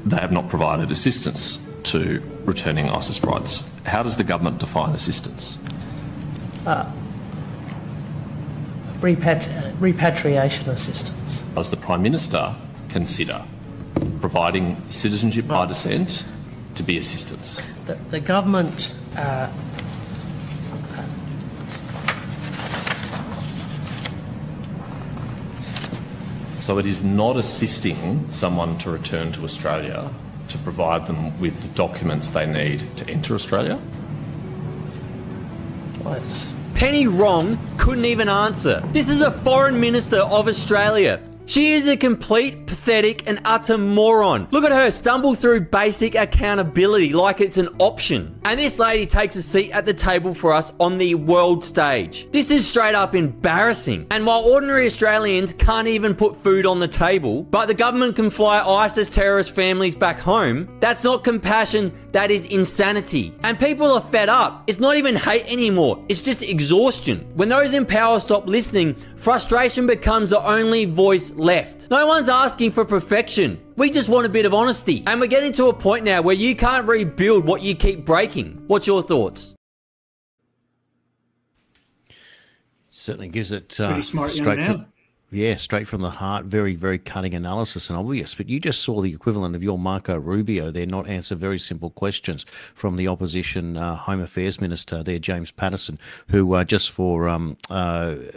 they have not provided assistance to returning ISIS brides. How does the government define assistance? Repatriation assistance. Does the Prime Minister consider providing citizenship by descent to be assistance? The government So it is not assisting someone to return to Australia to provide them with the documents they need to enter Australia? Penny Wong couldn't even answer. This is a foreign minister of Australia. She is a complete, pathetic and utter moron. Look at her stumble through basic accountability like it's an option. And this lady takes a seat at the table for us on the world stage. This is straight up embarrassing. And while ordinary Australians can't even put food on the table, but the government can fly ISIS terrorist families back home, that's not compassion, that is insanity. And people are fed up. It's not even hate anymore, it's just exhaustion. When those in power stop listening, frustration becomes the only voice left. No one's asking for perfection. We just want a bit of honesty. And we're getting to a point now where you can't rebuild what you keep breaking. What's your thoughts? Certainly gives it Pretty smart young straight man. from, yeah, straight from the heart. Very, very cutting analysis and obvious. But you just saw the equivalent of your Marco Rubio there not answer very simple questions from the opposition Home Affairs Minister there, James Patterson, who just for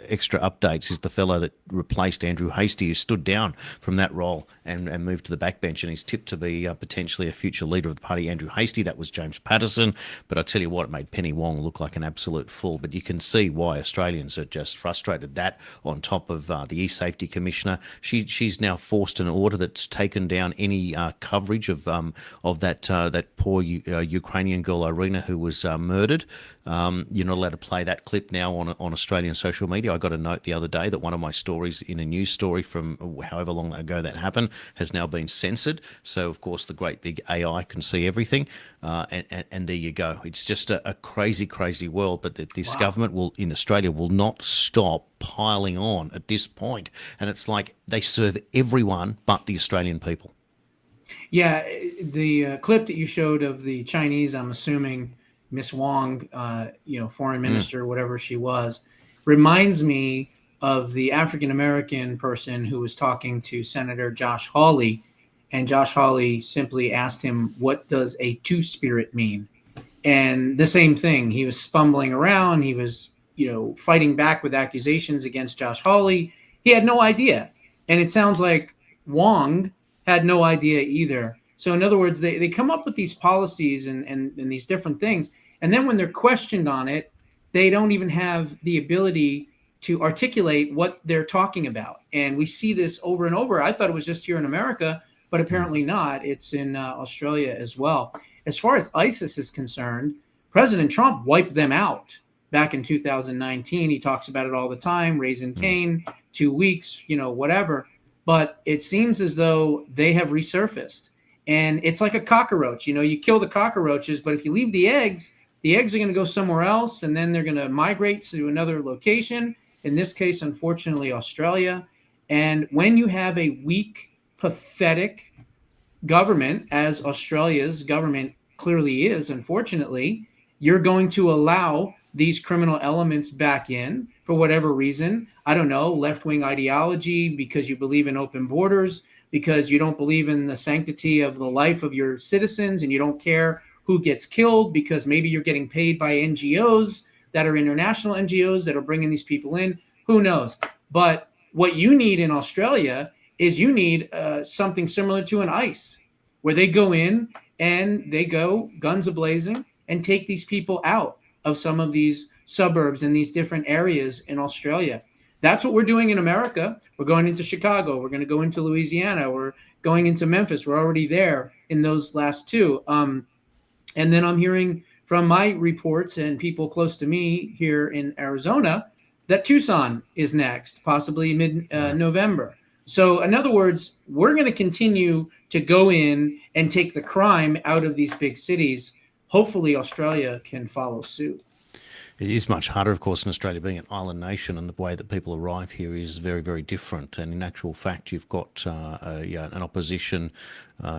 extra updates is the fellow that replaced Andrew Hastie, who stood down from that role and moved to the backbench, and he's tipped to be potentially a future leader of the party. Andrew Hastie, that was James Patterson. But I tell you what, it made Penny Wong look like an absolute fool. But you can see why Australians are just frustrated. That on top of the Safety Commissioner, she's now forced an order that's taken down any coverage of that poor Ukrainian girl Irina who was murdered. You're not allowed to play that clip now on Australian social media. I got a note the other day that one of my stories in a news story from however long ago that happened has now been censored. So of course the great big AI can see everything, and there you go. It's just a crazy world. But this government in Australia will not stop piling on at this point, and it's like they serve everyone but the Australian people. Yeah, the clip that you showed of the Chinese, I'm assuming Miss Wong, foreign minister, whatever she was, reminds me of the African American person who was talking to Senator Josh Hawley, and Josh Hawley simply asked him, "What does a two-spirit mean?" And the same thing, he was fumbling around, he was, fighting back with accusations against Josh Hawley. He had no idea, and it sounds like Wong had no idea either. So in other words, they come up with these policies and these different things, and then when they're questioned on it, they don't even have the ability to articulate what they're talking about. And we see this over and over. I thought it was just here in America, but apparently not. It's in Australia as well. As far as ISIS is concerned, President Trump wiped them out back in 2019. He talks about it all the time, Raising Cain, 2 weeks, whatever. But it seems as though they have resurfaced. And it's like a cockroach. You kill the cockroaches, but if you leave the eggs are going to go somewhere else, and then they're going to migrate to another location, in this case, unfortunately, Australia. And when you have a weak, pathetic government, as Australia's government clearly is, unfortunately, you're going to allow these criminal elements back in for whatever reason. I don't know, left-wing ideology, because you believe in open borders, because you don't believe in the sanctity of the life of your citizens, and you don't care who gets killed, because maybe you're getting paid by NGOs that are international NGOs that are bringing these people in. Who knows? But what you need in Australia is you need something similar to an ICE, where they go in and they go guns a-blazing and take these people out of some of these suburbs and these different areas in Australia. That's what we're doing in America. We're going into Chicago. We're going to go into Louisiana. We're going into Memphis. We're already there in those last two. And then I'm hearing from my reports and people close to me here in Arizona that Tucson is next, possibly mid-November. So in other words, we're going to continue to go in and take the crime out of these big cities. Hopefully Australia can follow suit. It is much harder, of course, in Australia, being an island nation, and the way that people arrive here is very, very different. And in actual fact, you've got an opposition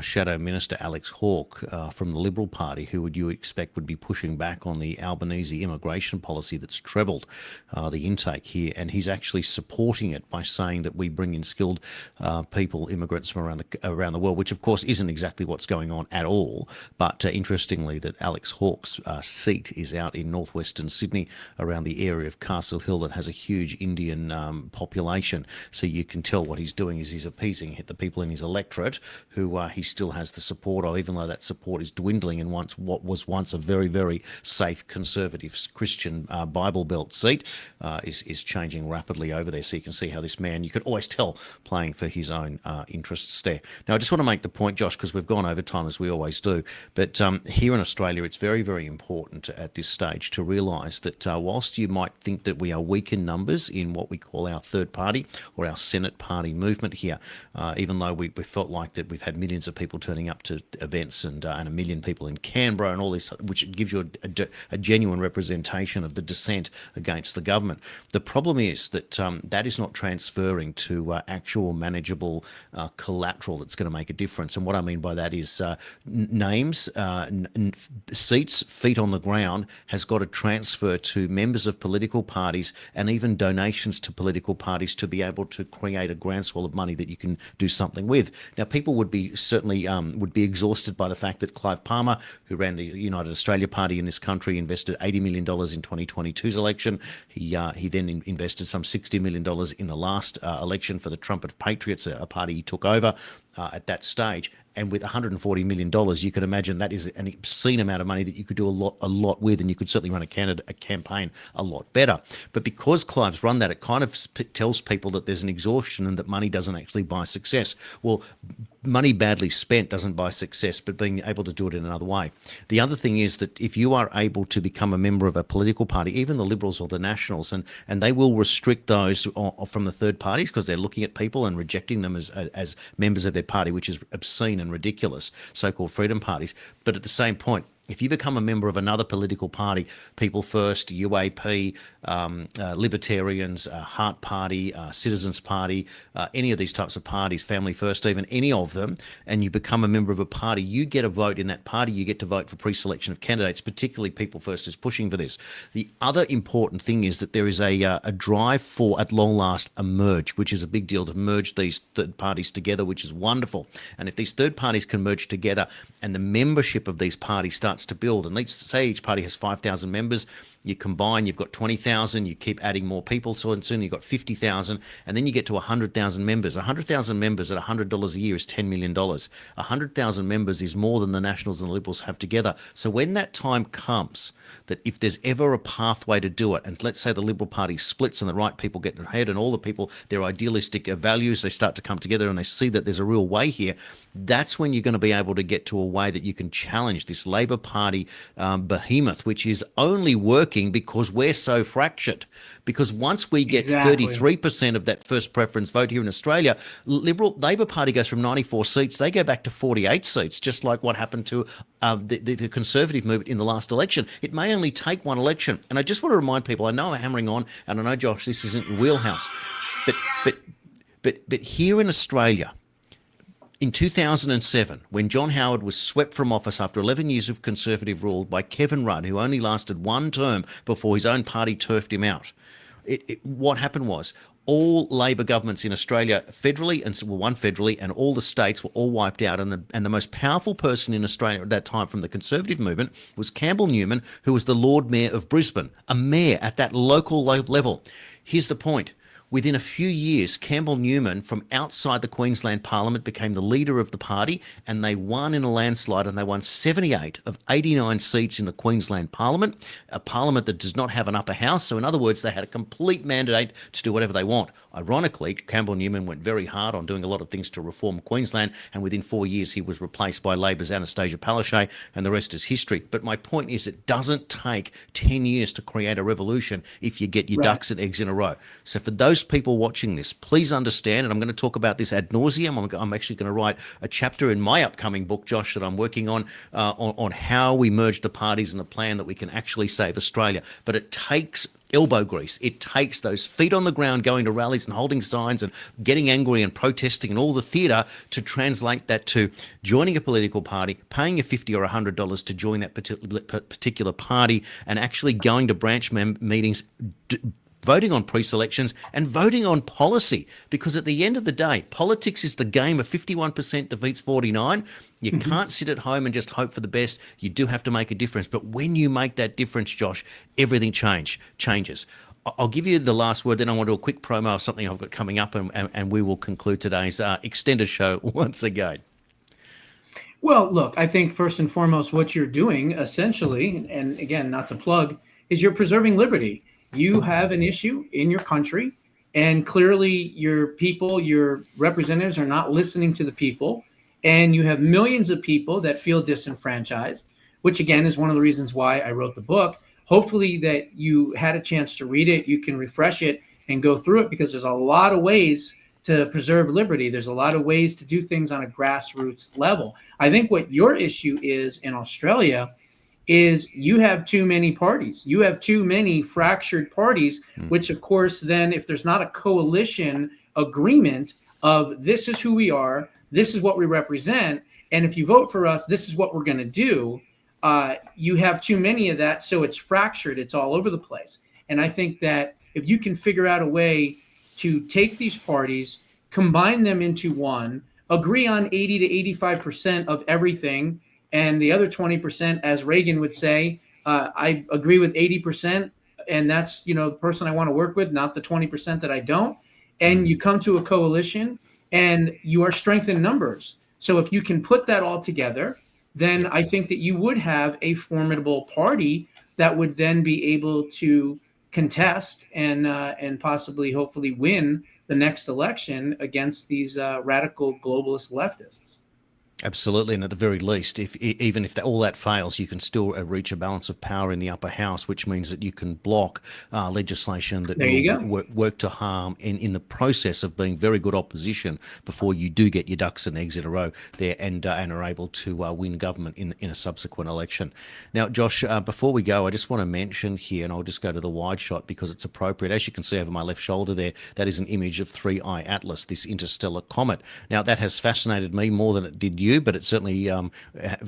shadow minister, Alex Hawke, from the Liberal Party, who would you expect would be pushing back on the Albanese immigration policy that's trebled the intake here. And he's actually supporting it by saying that we bring in skilled people, immigrants from around the world, which of course isn't exactly what's going on at all. But interestingly, that Alex Hawke's seat is out in northwestern Sydney, around the area of Castle Hill, that has a huge Indian population. So you can tell what he's doing is he's appeasing the people in his electorate who he still has the support of, even though that support is dwindling in what was once a very, very safe conservative Christian Bible Belt seat is changing rapidly over there. So you can see how this man, you could always tell, playing for his own interests there. Now, I just want to make the point, Josh, because we've gone over time as we always do, but here in Australia, it's very, very important at this stage to realise that whilst you might think that we are weak in numbers in what we call our third party or our Senate party movement here, even though we felt like that we've had millions of people turning up to events and 1 million people in Canberra and all this, which gives you a genuine representation of the dissent against the government. The problem is that that is not transferring to actual manageable collateral that's going to make a difference. And what I mean by that is names, seats, feet on the ground has got to transfer to members of political parties and even donations to political parties to be able to create a groundswell of money that you can do something with. Now, people would be certainly would be exhausted by the fact that Clive Palmer, who ran the United Australia Party in this country, invested $80 million in 2022's election. He then invested some $60 million in the last election for the Trumpet Patriots, a party he took over at that stage. And with $140 million, you can imagine that is an obscene amount of money that you could do a lot with, and you could certainly run a campaign a lot better. But because Clive's run that, it kind of tells people that there's an exhaustion and that money doesn't actually buy success. Well, money badly spent doesn't buy success, but being able to do it in another way. The other thing is that if you are able to become a member of a political party, even the Liberals or the Nationals, and they will restrict those from the third parties because they're looking at people and rejecting them as members of their party, which is obscene and ridiculous, so-called freedom parties. But at the same point, If you become a member of another political party, People First, UAP, Libertarians, Heart Party, Citizens Party, any of these types of parties, Family First even, any of them, and you become a member of a party, you get a vote in that party, you get to vote for pre-selection of candidates, particularly People First is pushing for this. The other important thing is that there is a drive for, at long last, a merge, which is a big deal, to merge these third parties together, which is wonderful. And if these third parties can merge together and the membership of these parties starts to build, and let's say each party has 5,000 members, you combine, you've got 20,000, you keep adding more people, so soon you've got 50,000, and then you get to 100,000 members. 100,000 members at $100 a year is $10 million. 100,000 members is more than the Nationals and the Liberals have together. So when that time comes, that if there's ever a pathway to do it, and let's say the Liberal Party splits and the right people get ahead and all the people, their idealistic values, they start to come together and they see that there's a real way here, that's when you're going to be able to get to a way that you can challenge this Labor Party behemoth, which is only working because we're so fractured. Because once we get 33% of that first preference vote here in Australia, Labor Party goes from 94 seats, they go back to 48 seats, just like what happened to the Conservative movement in the last election. It may only take one election. And I just want to remind people, I know I'm hammering on, and I know, Josh, this isn't your wheelhouse, but here in Australia, in 2007, when John Howard was swept from office after 11 years of Conservative rule by Kevin Rudd, who only lasted one term before his own party turfed him out, what happened was all Labor governments in Australia, federally, one federally, and all the states were all wiped out. And the most powerful person in Australia at that time from the Conservative movement was Campbell Newman, who was the Lord Mayor of Brisbane, a mayor at that local level. Here's the point. Within a few years, Campbell Newman from outside the Queensland Parliament became the leader of the party, and they won in a landslide, and they won 78 of 89 seats in the Queensland Parliament, a parliament that does not have an upper house. So in other words, they had a complete mandate to do whatever they want. Ironically, Campbell Newman went very hard on doing a lot of things to reform Queensland, and within 4 years he was replaced by Labor's Anastasia Palaszczuk, and the rest is history. But my point is, it doesn't take 10 years to create a revolution if you get your ducks and eggs in a row. So for those people watching this, please understand, and I'm going to talk about this ad nauseum. I'm actually going to write a chapter in my upcoming book, Josh, that I'm working on how we merge the parties and the plan that we can actually save Australia. But it takes elbow grease. It takes those feet on the ground going to rallies and holding signs and getting angry and protesting and all the theatre to translate that to joining a political party, paying a $50 or $100 to join that particular party, and actually going to branch meetings, voting on pre-selections and voting on policy. Because at the end of the day, politics is the game of 51% defeats 49. You can't sit at home and just hope for the best. You do have to make a difference. But when you make that difference, Josh, everything changes. I'll give you the last word, then I want to do a quick promo of something I've got coming up, and we will conclude today's extended show once again. Well, look, I think first and foremost, what you're doing essentially, and again, not to plug, is you're preserving liberty. You have an issue in your country, and clearly your people, your representatives are not listening to the people, and you have millions of people that feel disenfranchised, which again is one of the reasons why I wrote the book. Hopefully that you had a chance to read it, you can refresh it and go through it, because there's a lot of ways to preserve liberty. There's a lot of ways to do things on a grassroots level. I think what your issue is in Australia is you have too many parties. You have too many fractured parties, which of course then if there's not a coalition agreement of this is who we are, this is what we represent, and if you vote for us, this is what we're going to do, you have too many of that, so it's fractured, it's all over the place. And I think that if you can figure out a way to take these parties, combine them into one, agree on 80 to 85% of everything, and the other 20%, as Reagan would say, I agree with 80%, and that's, the person I want to work with, not the 20% that I don't. And you come to a coalition, and you are strength in numbers. So if you can put that all together, then I think that you would have a formidable party that would then be able to contest and possibly, hopefully, win the next election against these radical globalist leftists. Absolutely, and at the very least, even if all that fails, you can still reach a balance of power in the upper house, which means that you can block legislation that There you will work to harm in the process of being very good opposition before you do get your ducks and eggs in a row there and are able to win government in a subsequent election. Now, Josh, before we go, I just want to mention here, and I'll just go to the wide shot because it's appropriate. As you can see over my left shoulder there, that is an image of 3I Atlas, this interstellar comet. Now, that has fascinated me more than it did you, but it certainly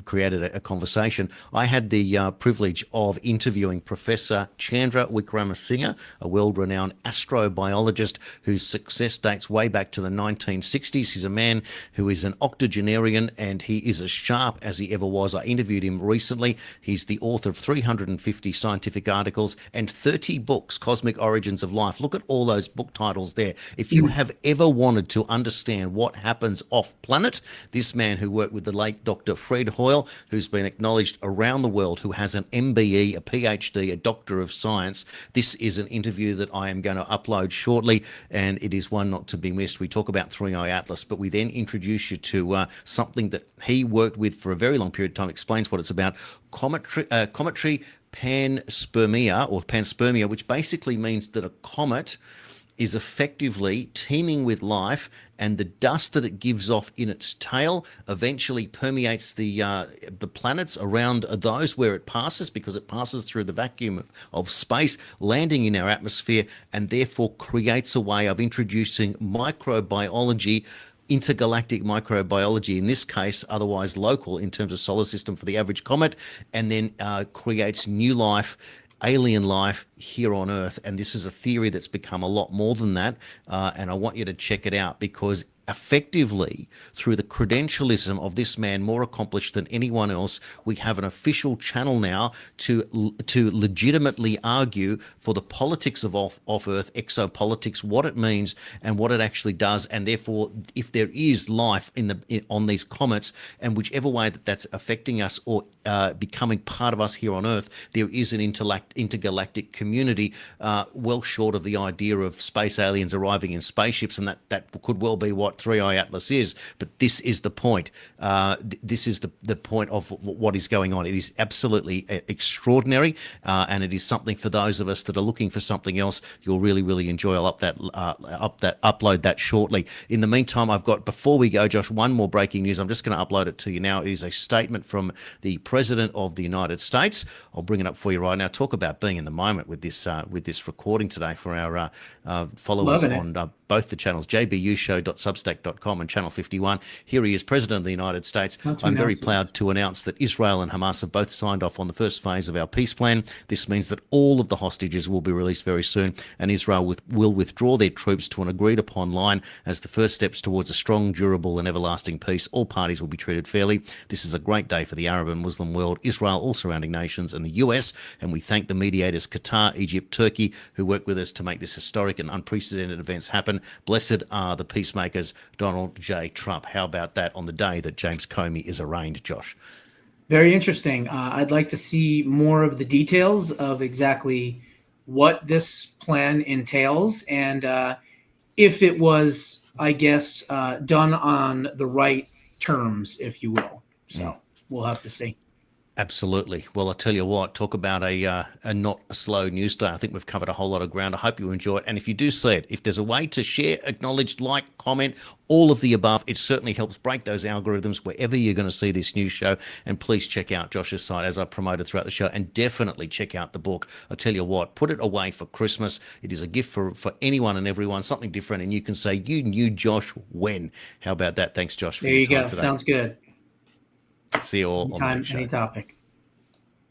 created a conversation. I had the privilege of interviewing Professor Chandra Wickramasinghe, a world-renowned astrobiologist whose success dates way back to the 1960s. He's a man who is an octogenarian, and he is as sharp as he ever was. I interviewed him recently. He's the author of 350 scientific articles and 30 books, Cosmic Origins of Life. Look at all those book titles there. If you have ever wanted to understand what happens off-planet, this man who worked with the late Dr. Fred Hoyle, who's been acknowledged around the world, who has an MBE, a PhD, a Doctor of Science. This is an interview that I am going to upload shortly, and it is one not to be missed. We talk about 3I Atlas, but we then introduce you to something that he worked with for a very long period of time, explains what it's about, cometary panspermia, which basically means that a comet is effectively teeming with life, and the dust that it gives off in its tail eventually permeates the planets around those where it passes, because it passes through the vacuum of space, landing in our atmosphere, and therefore creates a way of introducing microbiology, intergalactic microbiology in this case, otherwise local in terms of solar system for the average comet, and then creates new life, alien life here on Earth. And this is a theory that's become a lot more than that, and I want you to check it out, because effectively, through the credentialism of this man, more accomplished than anyone else, we have an official channel now to legitimately argue for the politics of off-Earth exopolitics, what it means and what it actually does, and therefore, if there is life on these comets, and whichever way that's affecting us or becoming part of us here on Earth, there is an intergalactic community, well short of the idea of space aliens arriving in spaceships, and that could well be what 3I Atlas is, but this is the point. This is the point of what is going on. It is absolutely extraordinary, and it is something for those of us that are looking for something else. You'll really, really enjoy. I'll upload that shortly. In the meantime, I've got, before we go, Josh, one more breaking news. I'm just going to upload it to you now. It is a statement from the President of the United States. I'll bring it up for you right now. Talk about being in the moment with this recording today for our followers on both the channels, jbushow.substack.com and Channel 51. Here he is, President of the United States. I'm very proud to announce that Israel and Hamas have both signed off on the first phase of our peace plan. This means that all of the hostages will be released very soon, and Israel will withdraw their troops to an agreed upon line as the first steps towards a strong, durable and everlasting peace. All parties will be treated fairly. This is a great day for the Arab and Muslim world, Israel, all surrounding nations, and the US, and we thank the mediators Qatar, Egypt, Turkey, who worked with us to make this historic and unprecedented events happen. Blessed are the peacemakers, Donald J. Trump. How about that on the day that James Comey is arraigned, Josh? Very interesting. I'd like to see more of the details of exactly what this plan entails, and if it was, I guess, done on the right terms, if you will. So we'll have to see. Absolutely. Well, I'll tell you what, talk about a not a slow news day. I think we've covered a whole lot of ground. I hope you enjoy it. And if you do see it, if there's a way to share, acknowledge, like, comment, all of the above, it certainly helps break those algorithms wherever you're going to see this news show. And please check out Josh's site, as I promoted throughout the show, and definitely check out the book. I'll tell you what, put it away for Christmas. It is a gift for anyone and everyone, something different. And you can say, you knew Josh when. How about that? Thanks, Josh, for your time today. Sounds good. See you all on the next show. Any topic.